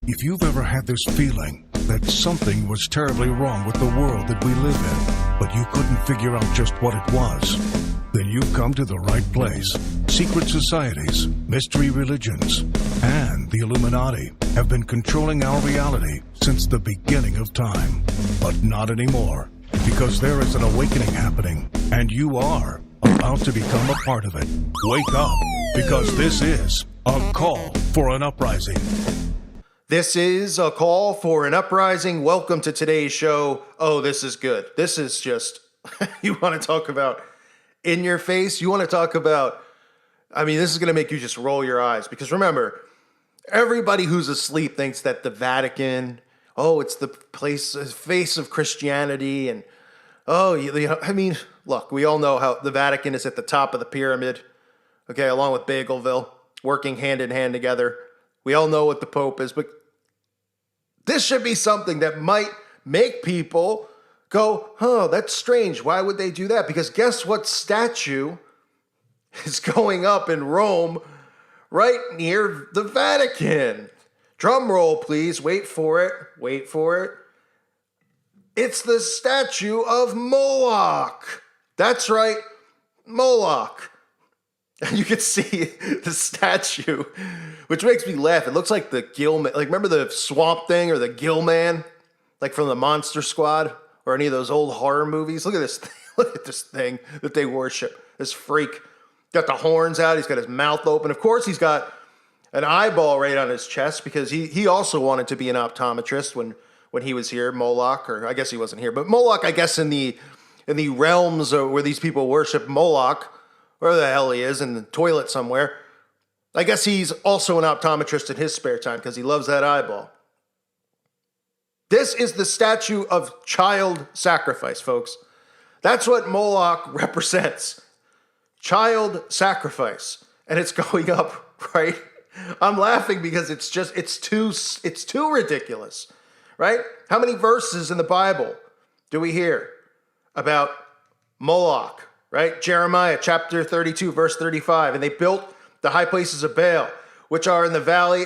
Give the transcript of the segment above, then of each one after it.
If you've ever had this feeling that something was terribly wrong with the world that we live in, but you couldn't figure out just what it was, then you've come to the right place. Secret societies, mystery religions, and the Illuminati have been controlling our reality since the beginning of time. But not anymore, because there is an awakening happening, and you are about to become a part of it. Wake up, because this is a call for an uprising. This is a call for an uprising. Welcome to today's show. Oh, this is good. This is just, you want to talk about in your face? You want to talk about, this is going to make you just roll your eyes. Because remember, everybody who's asleep thinks that the Vatican, it's the face of Christianity. And, look, we all know how the Vatican is at the top of the pyramid, okay, along with Bagelville, working hand in hand together. We all know what the Pope is, but this should be something that might make people go, that's strange. Why would they do that? Because guess what statue is going up in Rome right near the Vatican? Drum roll, please. Wait for it. Wait for it. It's the statue of Moloch. That's right, Moloch. And you can see the statue, which makes me laugh. It looks like the Gill Man. Like, remember the Swamp Thing or the Gill Man? Like from the Monster Squad or any of those old horror movies? Look at this thing. Look at this thing that they worship. This freak. Got the horns out. He's got his mouth open. Of course, he's got an eyeball right on his chest because he also wanted to be an optometrist when he was here, Moloch. Or I guess he wasn't here. But Moloch, I guess, in the realms where these people worship Moloch, where the hell he is, in the toilet somewhere. I guess he's also an optometrist in his spare time because he loves that eyeball. This is the statue of child sacrifice, folks. That's what Moloch represents. Child sacrifice. And it's going up, right? I'm laughing because it's too ridiculous, right? How many verses in the Bible do we hear about Moloch? Right? Jeremiah chapter 32, verse 35. And they built the high places of Baal, which are in the valley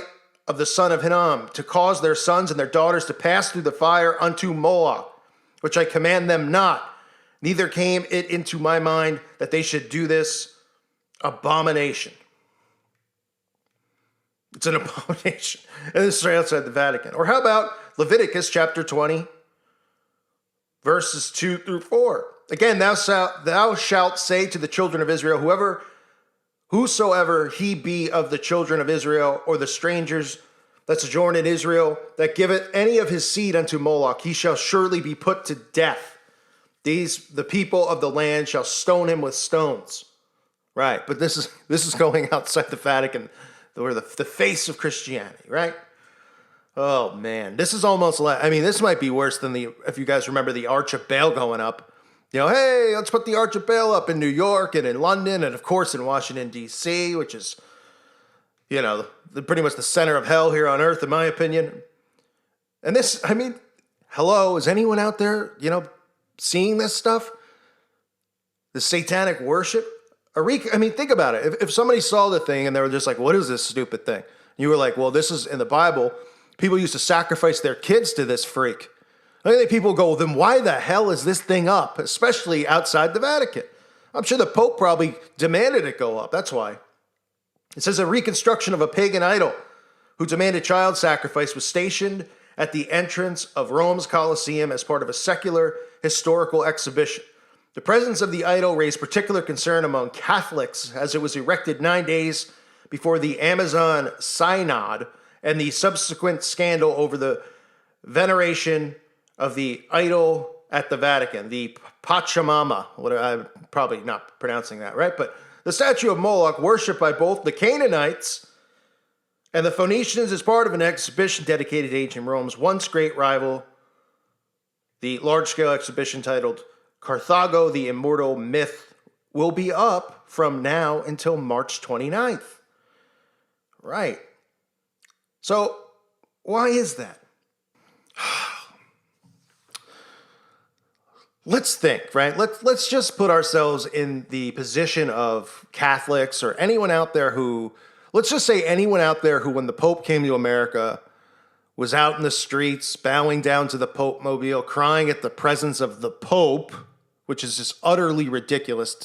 of the son of Hinnom, to cause their sons and their daughters to pass through the fire unto Moloch, which I command them not. Neither came it into my mind that they should do this abomination. It's an abomination. And this is right outside the Vatican. Or how about Leviticus chapter 20, verses 2 through 4. Again, thou shalt say to the children of Israel, whosoever he be of the children of Israel, or the strangers that sojourn in Israel, that giveth any of his seed unto Moloch, he shall surely be put to death. The people of the land shall stone him with stones. Right, but this is going outside the Vatican, or the face of Christianity, right? Oh man, this is almost like, this might be worse than if you guys remember the Arch of Baal going up. Hey, let's put the Arch of Baal up in New York and in London and, of course, in Washington, D.C., which is, pretty much the center of hell here on earth, in my opinion. And this, hello, is anyone out there, seeing this stuff? The satanic worship? Think about it. If somebody saw the thing and they were just like, what is this stupid thing? You were like, well, this is in the Bible. People used to sacrifice their kids to this freak. I think people go, then why the hell is this thing up, especially outside the Vatican? I'm sure the Pope probably demanded it go up. That's why. It says a reconstruction of a pagan idol who demanded child sacrifice was stationed at the entrance of Rome's Colosseum as part of a secular historical exhibition. The presence of the idol raised particular concern among Catholics as it was erected 9 days before the Amazon Synod and the subsequent scandal over the veneration of the idol at the Vatican, the Pachamama. I'm probably not pronouncing that right, but the statue of Moloch, worshipped by both the Canaanites and the Phoenicians, is part of an exhibition dedicated to ancient Rome's once great rival, the large-scale exhibition titled Carthago, the Immortal Myth, will be up from now until March 29th. Right. So, why is that? Let's think, right? Let's just put ourselves in the position of Catholics or anyone out there who, let's just say anyone out there who, when the Pope came to America, was out in the streets, bowing down to the Pope Mobile, crying at the presence of the Pope, which is just utterly ridiculous.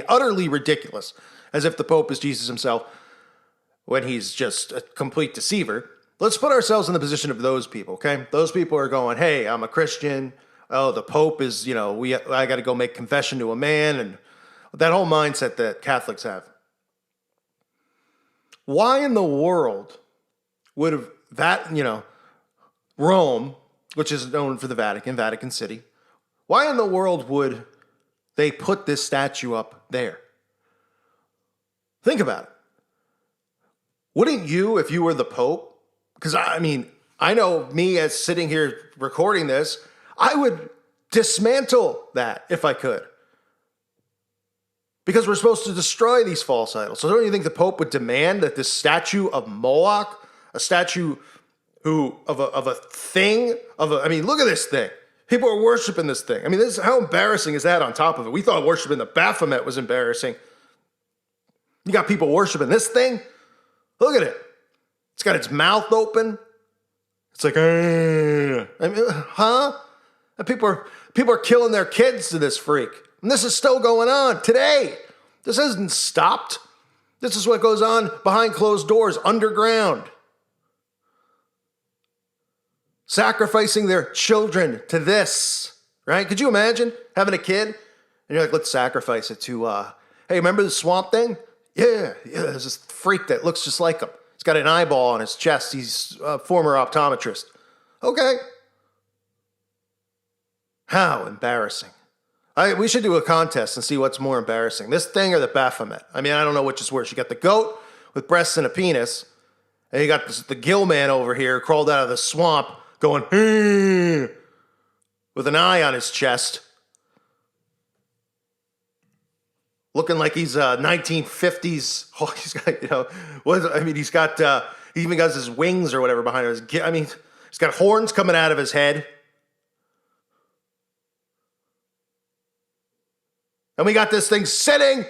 Utterly ridiculous, as if the Pope is Jesus himself when he's just a complete deceiver. Let's put ourselves in the position of those people, okay? Those people are going, hey, I'm a Christian. Oh, the Pope is, I got to go make confession to a man, and that whole mindset that Catholics have. Why in the world would have that, Rome, which is known for the Vatican City, why in the world would they put this statue up there? Think about it. Wouldn't you, if you were the Pope, because I know me as sitting here recording this, I would dismantle that if I could. Because we're supposed to destroy these false idols. So don't you think the Pope would demand that this statue of Moloch, a statue look at this thing. People are worshiping this thing. How embarrassing is that on top of it? We thought worshiping the Baphomet was embarrassing. You got people worshiping this thing? Look at it. It's got its mouth open. It's like, huh? And people are killing their kids to this freak. And this is still going on today. This hasn't stopped. This is what goes on behind closed doors, underground. Sacrificing their children to this, right? Could you imagine having a kid and you're like, let's sacrifice it to, hey, remember the swamp thing? Yeah, there's this freak that looks just like him. He's got an eyeball on his chest. He's a former optometrist. Okay. How embarrassing. We should do a contest and see what's more embarrassing, this thing or the Baphomet. I don't know which is worse. You got the goat with breasts and a penis, and you got the gill man over here crawled out of the swamp going, with an eye on his chest, looking like he's 1950s. Oh, he's got, he even got his wings or whatever behind him. He's got horns coming out of his head. And we got this thing sitting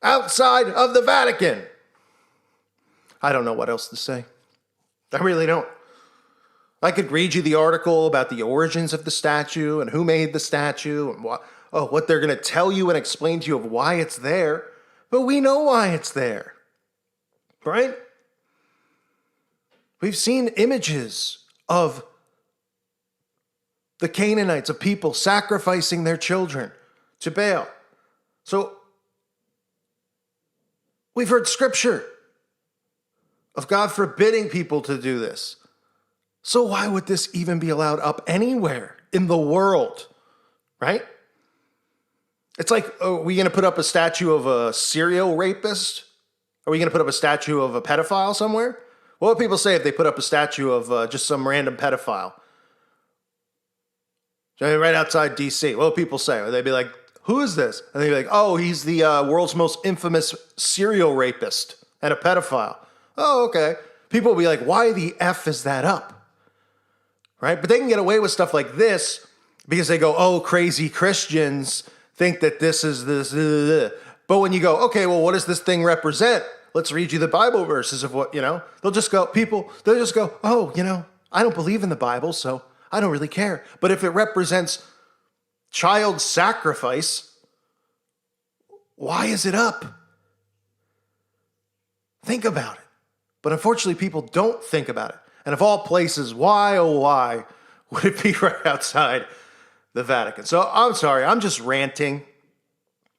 outside of the Vatican. I don't know what else to say. I really don't. I could read you the article about the origins of the statue and who made the statue and what they're going to tell you and explain to you of why it's there. But we know why it's there, right? We've seen images of the Canaanites, of people sacrificing their children to Baal. So we've heard scripture of God forbidding people to do this. So why would this even be allowed up anywhere in the world, right? It's like, are we going to put up a statue of a serial rapist? Are we going to put up a statue of a pedophile somewhere? What would people say if they put up a statue of just some random pedophile? Right outside D.C. What would people say? They'd be like, who is this? And they'd be like, oh, he's the world's most infamous serial rapist and a pedophile. Oh, okay. People will be like, why the F is that up? Right? But they can get away with stuff like this because they go, oh, crazy Christians think that this is this. But when you go, okay, well, what does this thing represent? Let's read you the Bible verses of what, they'll just go, oh, I don't believe in the Bible, so I don't really care. But if it represents child sacrifice, why is it up? Think about it. But unfortunately, people don't think about it. And of all places, why, oh, why would it be right outside the Vatican? So I'm sorry, I'm just ranting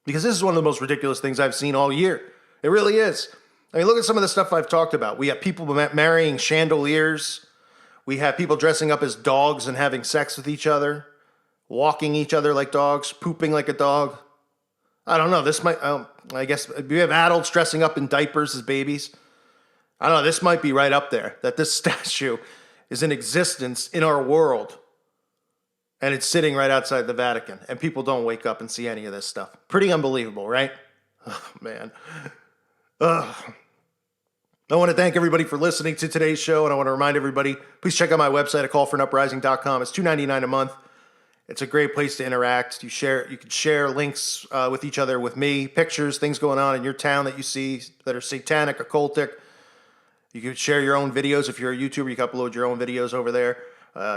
because this is one of the most ridiculous things I've seen all year. It really is. Look at some of the stuff I've talked about. We have people marrying chandeliers. We have people dressing up as dogs and having sex with each other, walking each other like dogs, pooping like a dog. I don't know. This might, I guess we have adults dressing up in diapers as babies. I don't know, this might be right up there, that this statue is in existence in our world, and it's sitting right outside the Vatican, and people don't wake up and see any of this stuff. Pretty unbelievable, right? Oh, man. I want to thank everybody for listening to today's show, and I want to remind everybody, please check out my website at callforanuprising.com. It's $2.99 a month. It's a great place to interact. You can share links with each other, with me, pictures, things going on in your town that you see that are satanic, occultic. You can share your own videos. If you're a YouTuber, you can upload your own videos over there.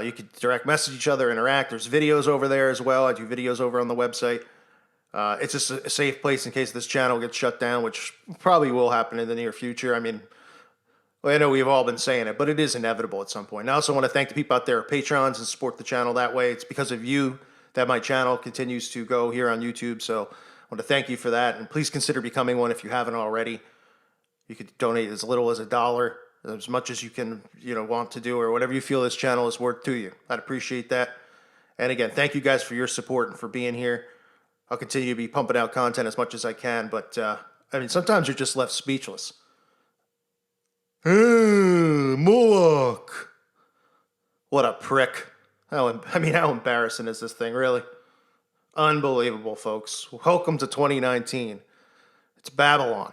You can direct message each other, interact. There's videos over there as well. I do videos over on the website. It's just a safe place in case this channel gets shut down, which probably will happen in the near future. I mean, well, I know we've all been saying it, but it is inevitable at some point. And I also want to thank the people out there, Patrons, and support the channel that way. It's because of you that my channel continues to go here on YouTube. So I want to thank you for that. And please consider becoming one if you haven't already. You could donate as little as $1, as much as you can, want to do, or whatever you feel this channel is worth to you. I'd appreciate that. And again, thank you guys for your support and for being here. I'll continue to be pumping out content as much as I can, but sometimes you're just left speechless. Moloch. What a prick. How embarrassing is this thing, really? Unbelievable, folks. Welcome to 2019. It's Babylon.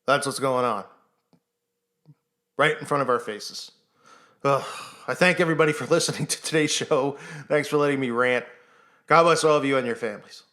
That's what's going on. Right in front of our faces. Ugh. I thank everybody for listening to today's show. Thanks for letting me rant. God bless all of you and your families.